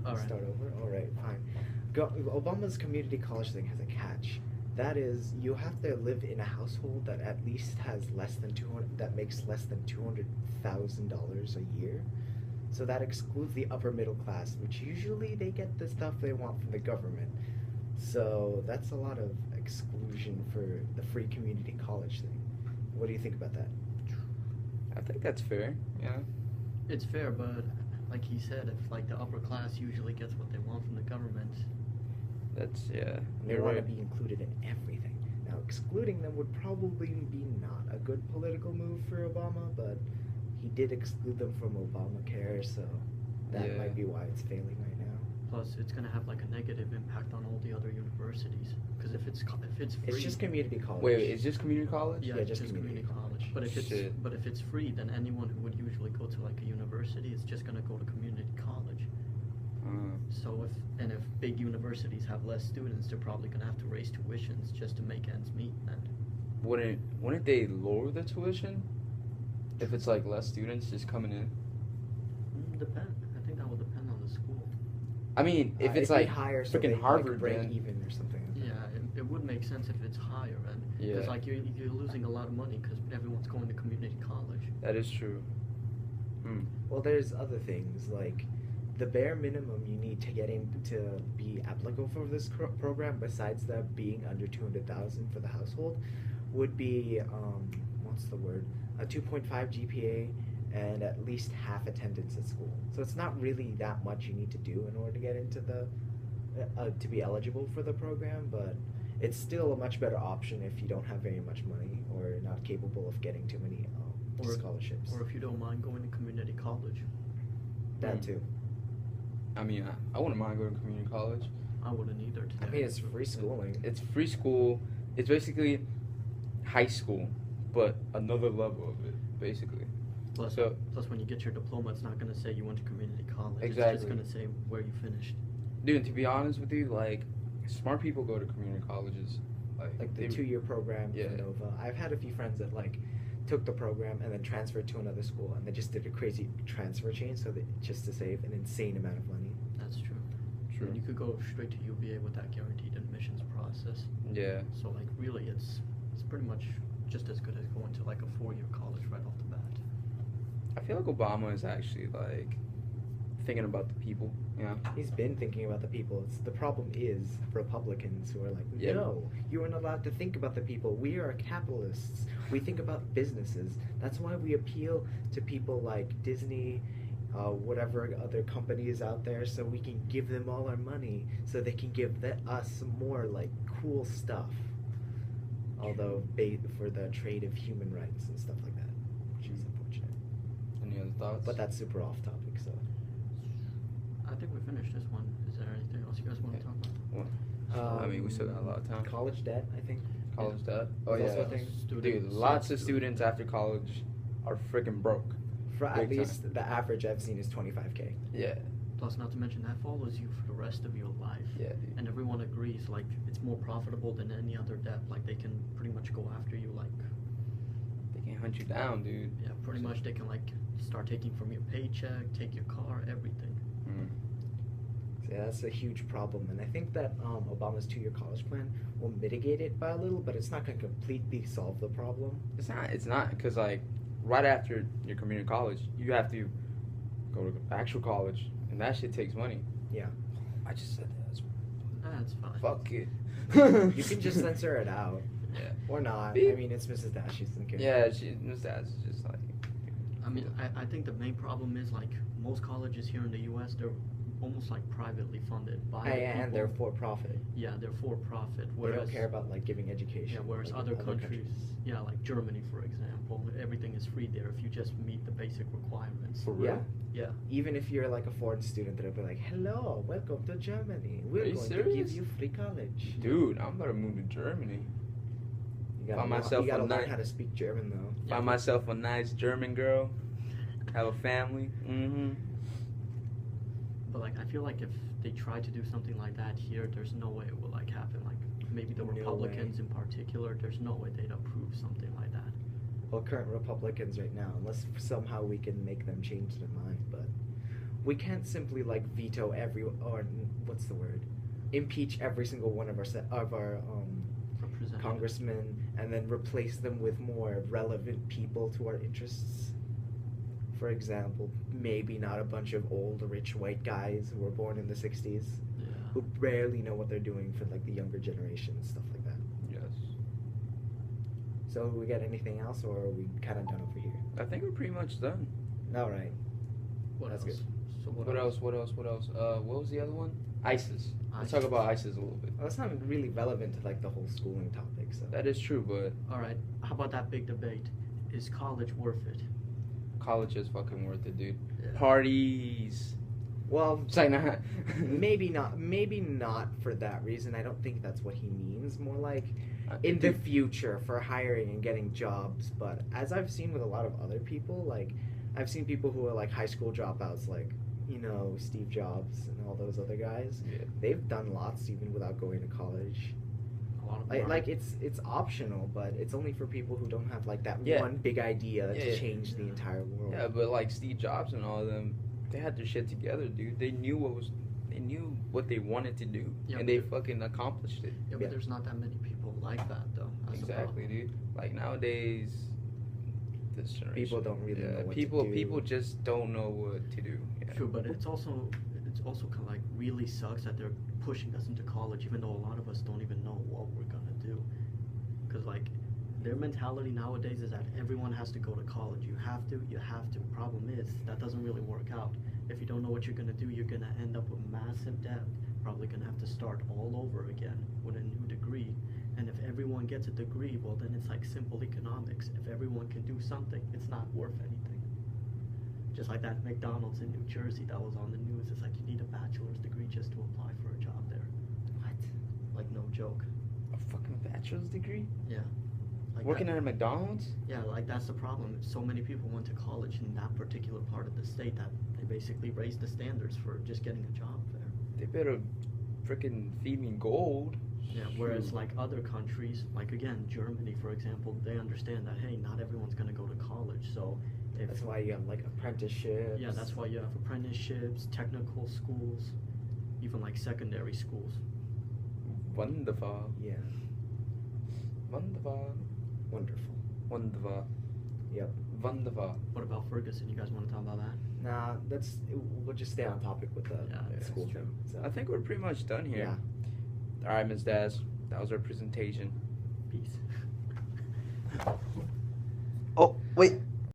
All right. Start over? Alright, fine. Obama's community college thing has a catch. That is, you have to live in a household that at least has less than 200, that makes less than $200,000 a year. So that excludes the upper middle class, which usually they get the stuff they want from the government. So that's a lot of exclusion for the free community college thing. What do you think about that? I think that's fair. Yeah. It's fair, but like he said, if like the upper class usually gets what they want from the government, That's yeah. And they You're want to right. be included in everything. Now, excluding them would probably be not a good political move for Obama, but he did exclude them from Obamacare, so that Yeah. might be why it's failing right now. plus it's gonna have like a negative impact on all the other universities. Because if it's free, It's just community college. Wait, is this community college? yeah, yeah, it's just just community community college. But if Shit. it's free, then anyone who would usually go to like a university is just gonna go to community college. So if big universities have less students, they're probably gonna have to raise tuitions just to make ends meet. Then Wouldn't they lower the tuition if it's like less students just coming in? depend. I think that will depend on the school. I mean, if it's it'd be like higher, so freaking they'd, Harvard, break then even or something. Like Yeah, that. it would make sense if it's higher, and Yeah. because like you're losing a lot of money because everyone's going to community college. that is true. Hmm. Well, there's other things like the bare minimum you need to get in to be applicable for this program, besides that being under 200,000 for the household, would be what's the word? A 2.5 GPA and at least half attendance at school. So it's not really that much you need to do in order to get into the to be eligible for the program, but it's still a much better option if you don't have very much money or not capable of getting too many scholarships. Or if you don't mind going to community college. That Hmm. too. I mean, I wouldn't mind going to community college. I wouldn't either. I mean, it's free schooling. It's free school. It's basically high school, but another level of it, basically. Plus, So- plus, when you get your diploma, it's not going to say you went to community college. It's Exactly. just going to say where you finished. Dude, to be honest with you, like, smart people go to community colleges. Like the they- 2-year program Yeah. for Nova. I've had a few friends that like took the program and then transferred to another school, and they just did a crazy transfer change so that just to save an insane amount of money. That's true. True. And you could go straight to UVA with that guaranteed admissions process. Yeah. So like really, it's pretty much just as good as going to like a 4-year college right off the bat. I feel like Obama is actually, like, thinking about the people, you know? He's been thinking about the people. The problem is Republicans who are like, Yeah. no, you aren't allowed to think about the people. We are capitalists. We think about businesses. That's why we appeal to people like Disney, whatever other companies out there, so we can give them all our money so they can give us more like cool stuff. Although for the trade of human rights and stuff like that, which is unfortunate. Any other thoughts? But that's super off topic, so. I think we finished this one. Is there anything else you guys want to talk about? Well, I mean, we still got a lot of time. College debt, I think. College debt? Oh, That's yeah. also a thing. Dude, lots of students after college are freaking broke. For at Big time. least the average I've seen is 25K. Yeah. Plus, not to mention that follows you for the rest of your life. Yeah, dude. And everyone agrees, like it's more profitable than any other debt. Like they can pretty much go after you. Like They can hunt you down, dude. yeah, pretty much they can like start taking from your paycheck, take your car, everything. Mm. So yeah, that's a huge problem, and I think that Obama's 2-year college plan will mitigate it by a little, but it's not going to completely solve the problem. It's not, because, like, right after your community college, you have to go to actual college, and that shit takes money. Yeah. I just said that. That's fine. Fuck it. You can just censor it out. Yeah. Or not. Beep. I mean, it's Mrs. Dash. She doesn't care. Yeah, Miss Dad's just like. I mean, I think the main problem is like most colleges here in the U.S. they're almost like privately funded by the And they're people. for profit. Yeah, they're for profit. They Whereas don't care about like giving education. yeah, whereas like other countries, yeah, like Germany for example, everything is free there if you just meet the basic requirements. For real? Yeah. Yeah. Even if you're like a foreign student, they'll be like, "Hello, welcome to Germany. We're Are you going to give serious? you free college." Dude, I'm about to move to Germany. You gotta, Find myself you gotta a learn nice- how to speak German though. Yeah. Find myself a nice German girl. Have a family. Mm-hmm. But like I feel like if they try to do something like that here, there's no way it will like happen. Like maybe the No Republicans way. in particular, there's no way they'd approve something like that. Well, current Republicans right now, unless somehow we can make them change their mind, but we can't simply like veto what's the word, impeach every single one of our congressmen and then replace them with more relevant people to our interests. For example, maybe not a bunch of old rich white guys who were born in the 60s who barely know what they're doing for like the younger generation and stuff like that. Yes. So we got anything else, or are we kind of done over here? I think we're pretty much done. All right. That's good. So What else? What was the other one? ISIS. Let's talk about ISIS a little bit. Well, that's not really relevant to like the whole schooling topic. So That is true, but All right. How about that big debate? Is college worth it? college is fucking worth it, dude. Yeah. Parties. well, It's like not. maybe not for that reason. I don't think that's what he means. More like in the future for hiring and getting jobs. But as I've seen with a lot of other people, like I've seen people who are like high school dropouts, like Steve Jobs and all those other guys. Yeah. They've done lots even without going to college. A lot of them Like it's optional, but it's only for people who don't have like that Yeah. one big idea to Yeah. change the entire world. Yeah, but like Steve Jobs and all of them, they had their shit together, dude. They knew what they wanted to do, Yeah, and they fucking accomplished it. Yeah, but Yeah. there's not that many people like that, though. That's the Exactly, problem. dude. Like nowadays, this generation, People don't really know what to people do. people just don't know what to do. Yeah. True, but it's also kind of like really sucks that they're pushing us into college, even though a lot of us don't even know what we're gonna do. Because like their mentality nowadays is that everyone has to go to college. You have to. Problem is that doesn't really work out. If you don't know what you're gonna do, you're gonna end up with massive debt. Probably gonna have to start all over again with a new degree. And if everyone gets a degree, well then it's like simple economics. If everyone can do something, it's not worth anything. Just like that McDonald's in New Jersey that was on the news. It's like you need a bachelor's degree just to apply for a job there. What? Like no joke. A fucking bachelor's degree? Yeah. Like Working that, at a McDonald's? Yeah, like that's the problem. So many people went to college in that particular part of the state that they basically raised the standards for just getting a job there. They better freaking feed me gold. Yeah, whereas Shoot. like other countries, like again, Germany for example, they understand that hey, not everyone's gonna go to college, so if That's why you have like apprenticeships. yeah, that's why you have apprenticeships, technical schools, even like secondary schools. Wonderful. Yeah. Wonderful. Wonderful. Wonderful. Yep. Wonderful. What about Ferguson? You guys want to talk about that? Nah, we'll just stay on topic with the Yeah, that's school true. thing. So. I think we're pretty much done here. Yeah. All right, Ms. Daz. That was our presentation. Peace. Oh, wait.